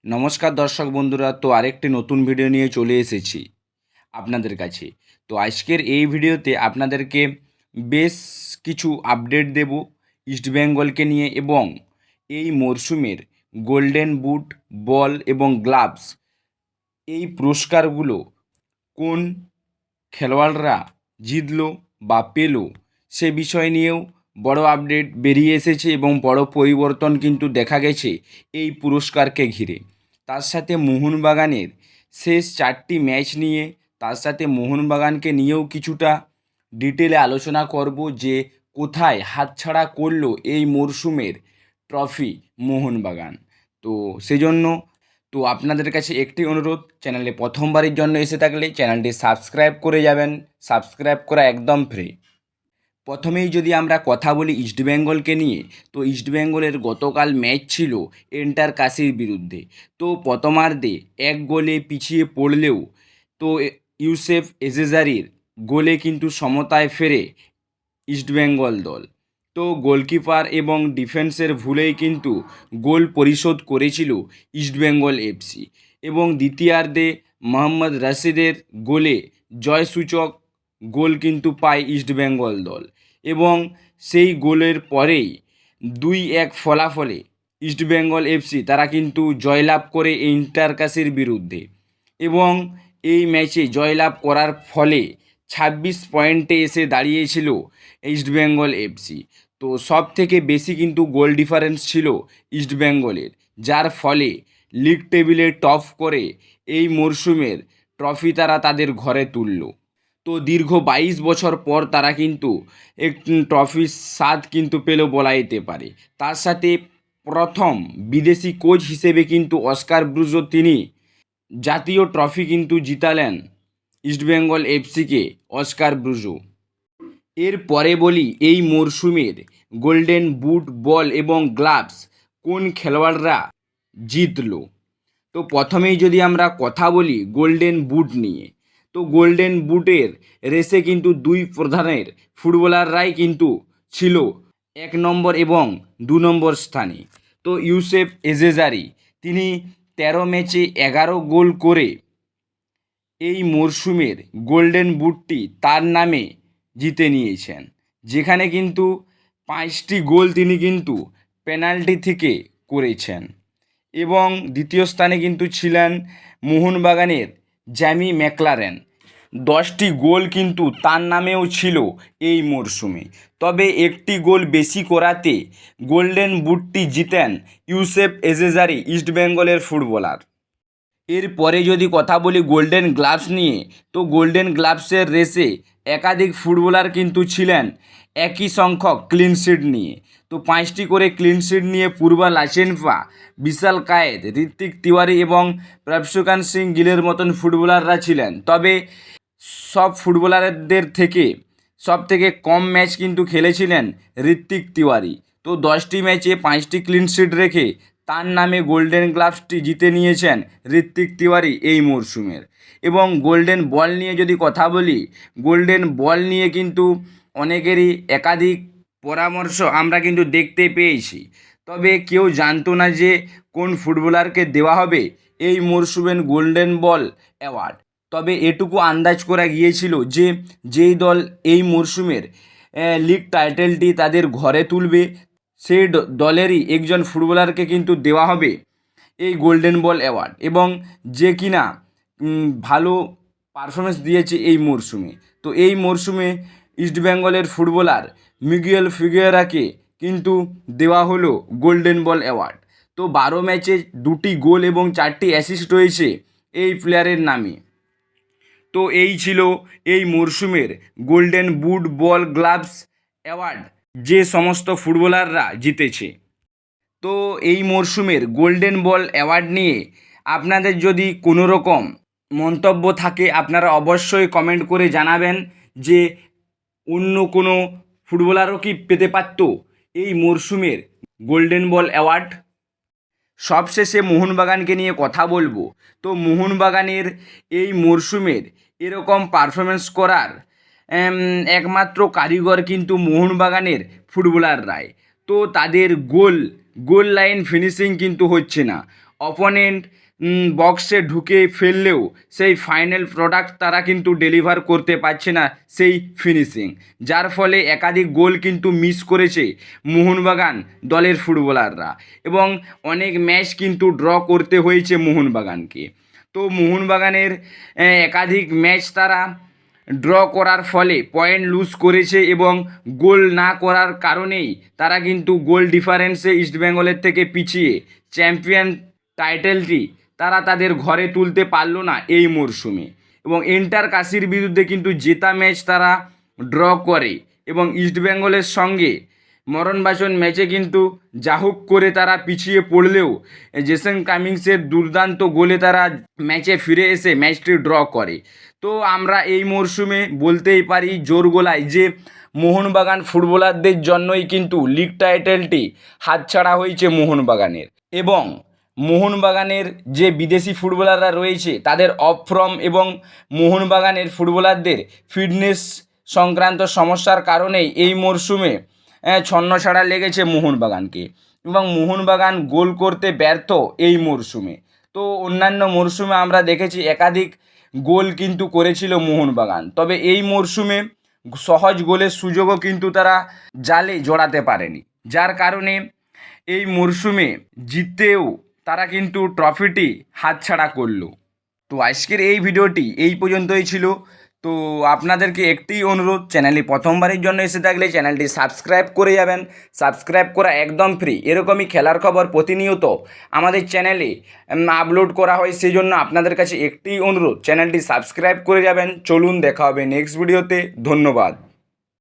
নমস্কার দর্শক বন্ধুরা, তো আরেকটি নতুন ভিডিও নিয়ে চলে এসেছি আপনাদের কাছে। তো আজকের এই ভিডিওতে আপনাদেরকে বেশ কিছু আপডেট দেব ইস্টবেঙ্গলকে নিয়ে, এবং এই মরশুমের গোল্ডেন বুট, বল এবং গ্লাভস এই পুরস্কারগুলো কোন খেলোয়াড়রা জিতলো বা পেল সে বিষয় নিয়েও বড় আপডেট বেরিয়ে এসেছে, এবং বড় পরিবর্তন কিন্তু দেখা গেছে এই পুরস্কারকে ঘিরে। তার সাথে মোহনবাগানের শেষ 4টি ম্যাচ নিয়ে, তার সাথে মোহনবাগানকে নিয়েও কিছুটা ডিটেলে আলোচনা করব যে কোথায় হাতছাড়া করলো এই মরশুমের ট্রফি মোহনবাগান। তো সেজন্য আপনাদের কাছে একটি অনুরোধ, চ্যানেলে প্রথমবারের জন্য এসে থাকলে চ্যানেলটি সাবস্ক্রাইব করে যাবেন। সাবস্ক্রাইব করা একদম ফ্রি। প্রথমেই যদি আমরা কথা বলি ইস্টবেঙ্গলকে নিয়ে, তো ইস্টবেঙ্গলের গতকাল ম্যাচ ছিল এন্টার কাশির বিরুদ্ধে। তো প্রথমার্ধে 1 গোলে পিছিয়ে পড়লেও তো ইউসেফ এজেজারির গোলে কিন্তু সমতায় ফেরে ইস্টবেঙ্গল দল। তো গোলকিপার এবং ডিফেন্সের ভুলেই কিন্তু গোল পরিশোধ করেছিল ইস্টবেঙ্গল এফসি, এবং দ্বিতীয়ার্ধে মোহাম্মদ রশিদের গোলে জয়সূচক গোল কিন্তু পায় ইস্টবেঙ্গল দল, এবং সেই গোলের পরেই 2-1 ফলাফলে ইস্টবেঙ্গল এফসি তারা কিন্তু জয়লাভ করে ইন্টারকাশির বিরুদ্ধে, এবং এই ম্যাচে জয়লাভ করার ফলে 26 পয়েন্টে এসে দাঁড়িয়েছিল ইস্টবেঙ্গল এফসি। তো সব থেকে বেশি কিন্তু গোল ডিফারেন্স ছিল ইস্টবেঙ্গলের, যার ফলে লিগ টেবিলে টপ করে এই মরশুমের ট্রফি তারা তাদের ঘরে তুলল। তো দীর্ঘ 22 বছর পর তারা কিন্তু এক ট্রফির স্বাদ কিন্তু পেল বলা যেতে পারে। তার সাথে প্রথম বিদেশি কোচ হিসেবে কিন্তু অস্কার ব্রুজো তিনি জাতীয় ট্রফি কিন্তু জিতালেন ইস্টবেঙ্গল এফসিকে অস্কার ব্রুজো। এরপরে বলি এই মরশুমের গোল্ডেন বুট, বল এবং গ্লাভস কোন খেলোয়াড়রা জিতলো। তো প্রথমেই যদি আমরা কথা বলি গোল্ডেন বুট নিয়ে, তো গোল্ডেন বুটের রেসে কিন্তু দুই প্রধানের ফুটবলাররাই কিন্তু ছিল 1 নম্বর এবং 2 নম্বর স্থানে। তো ইউসেফ এজেজারি তিনি 13 ম্যাচে 11 গোল করে এই মরশুমের গোল্ডেন বুটটি তার নামে জিতে নিয়েছেন, যেখানে কিন্তু 5টি গোল তিনি কিন্তু পেনাল্টি থেকে করেছেন। এবং দ্বিতীয় স্থানে কিন্তু ছিলেন মোহনবাগানের জ্যামি ম্যাকলারেন, 10টি গোল কিন্তু তার নামেও ছিল এই মরশুমে। তবে একটি গোল বেশি করাতে গোল্ডেন বুটটি জিতেন ইউসেফ এজেজারি, ইস্টবেঙ্গলের ফুটবলার। এরপরে যদি কথা বলি গোল্ডেন গ্লাভস নিয়ে, তো গোল্ডেন গ্লাভসের রেসে একাধিক ফুটবলার কিন্তু ছিলেন একই সংখ্যক ক্লিনশিট নিয়ে। তো 5টি করে ক্লিনশিট নিয়ে পূর্বা লাচেনফা, বিশাল কায়েদ, ঋত্বিক তিওয়ারি এবং প্রভসুকান সিং গিলের মতন ফুটবলাররা ছিলেন। তবে সব ফুটবলারদের থেকে সবথেকে কম ম্যাচ কিন্তু খেলেছিলেন ঋত্বিক তিওয়ারি। তো 10টি ম্যাচে 5টি ক্লিনশিট রেখে তার নামে গোল্ডেন গ্লাভসটি জিতে নিয়েছেন ঋত্বিক তিওয়ারি এই মরশুমের। এবং গোল্ডেন বল নিয়ে যদি কথা বলি, গোল্ডেন বল নিয়ে কিন্তু অনেকেরই একাধিক পরামর্শ আমরা কিন্তু দেখতে পেয়েছি, তবে কেউ জানতো না যে কোন ফুটবলারকে দেওয়া হবে এই মরশুমের গোল্ডেন বল অ্যাওয়ার্ড। তবে এটুকু আন্দাজ করা গিয়েছিল যে যেই দল এই মরশুমের লিগ টাইটেলটি তাদের ঘরে তুলবে সেই দলেরই একজন ফুটবলারকে কিন্তু দেওয়া হবে এই গোল্ডেন বল অ্যাওয়ার্ড, এবং যে কিনা ভালো পারফরমেন্স দিয়েছে এই মরশুমে। তো এই মরশুমে ইস্টবেঙ্গলের ফুটবলার মিগুয়েল ফিগুয়েরাকে কিন্তু দেওয়া হলো গোল্ডেন বল অ্যাওয়ার্ড। তো 12 ম্যাচে 2টি গোল এবং 4টি অ্যাসিস্ট রয়েছে এই প্লেয়ারের নামে। তো এই ছিল এই মরশুমের গোল্ডেন বুট, বল, গ্লাভস অ্যাওয়ার্ড যে সমস্ত ফুটবলাররা জিতেছে। তো এই মরশুমের গোল্ডেন বল অ্যাওয়ার্ড নিয়ে আপনাদের যদি কোনো রকম মন্তব্য থাকে আপনারা অবশ্যই কমেন্ট করে জানাবেন যে অন্য কোনো ফুটবলারও কি পেতে পারত এই মরশুমের গোল্ডেন বল অ্যাওয়ার্ড। সবশেষে মোহনবাগানকে নিয়ে কথা বলবো। তো মোহনবাগানের এই মরশুমের এরকম পারফরমেন্স করার একমাত্র কারিগর কিন্তু মোহনবাগানের ফুটবলাররাই। তো তাদের গোল লাইন ফিনিশিং কিন্তু হচ্ছে না, অপোনেন্ট বক্সে ঢুকে ফেললেও সেই ফাইনাল প্রোডাক্ট তারা কিন্তু ডেলিভার করতে পারছে না, সেই ফিনিশিং, যার ফলে একাধিক গোল কিন্তু মিস করেছে মোহনবাগান দলের ফুটবলাররা এবং অনেক ম্যাচ কিন্তু ড্র করতে হয়েছে মোহনবাগানকে। তো মোহনবাগানের একাধিক ম্যাচ তারা ড্র করার ফলে পয়েন্ট লুজ করেছে এবং গোল না করার কারণেই তারা কিন্তু গোল ডিফারেন্সে ইস্টবেঙ্গলের থেকে পিছিয়ে চ্যাম্পিয়ন টাইটেলটি তারা তাদের ঘরে তুলতে পারলো না এই মরশুমে। এবং এন্টার কাশির বিরুদ্ধে কিন্তু জেতা ম্যাচ তারা ড্র করে এবং ইস্টবেঙ্গলের সঙ্গে মরণবাচন ম্যাচে কিন্তু যাহুক করে তারা পিছিয়ে পড়লেও জেসন কামিংসের দুর্দান্ত গোলে তারা ম্যাচে ফিরে এসে ম্যাচটি ড্র করে। তো আমরা এই মরশুমে বলতেই পারি জোর গলায় যে মোহনবাগান ফুটবলারদের জন্যই কিন্তু লিগ টাইটেলটি হাতছাড়া হয়েছে মোহনবাগানের। এবং মোহনবাগানের যে বিদেশি ফুটবলাররা রয়েছে তাদের অফ ফর্ম এবং মোহনবাগানের ফুটবলারদের ফিটনেস সংক্রান্ত সমস্যার কারণেই এই মরশুমে ছন্নছাড়া লেগেছে মোহনবাগানকে এবং মোহনবাগান গোল করতে ব্যর্থ এই মরশুমে। তো অন্যান্য মরশুমে আমরা দেখেছি একাধিক গোল কিন্তু করেছিল মোহনবাগান, তবে এই মরশুমে সহজ গোলের সুযোগও কিন্তু তারা জালে জড়াতে পারেনি, যার কারণে এই মরশুমে জিততেও তারা কিন্তু ট্রফিটি হাতছাড়া করলো। তো আজকের এই ভিডিওটি এই পর্যন্তই ছিল। তো আপনাদেরকে একটি অনুরোধ, চ্যানেলে প্রথমবারের জন্য এসে থাকলে চ্যানেলটি সাবস্ক্রাইব করে যাবেন। সাবস্ক্রাইব করা একদম ফ্রি। এরকমই খেলার খবর প্রতিনিয়ত আমাদের চ্যানেলে আপলোড করা হয়, সেই জন্য আপনাদের কাছে একটি অনুরোধ, চ্যানেলটি সাবস্ক্রাইব করে যাবেন। চলুন দেখা হবে নেক্সট ভিডিওতে। ধন্যবাদ।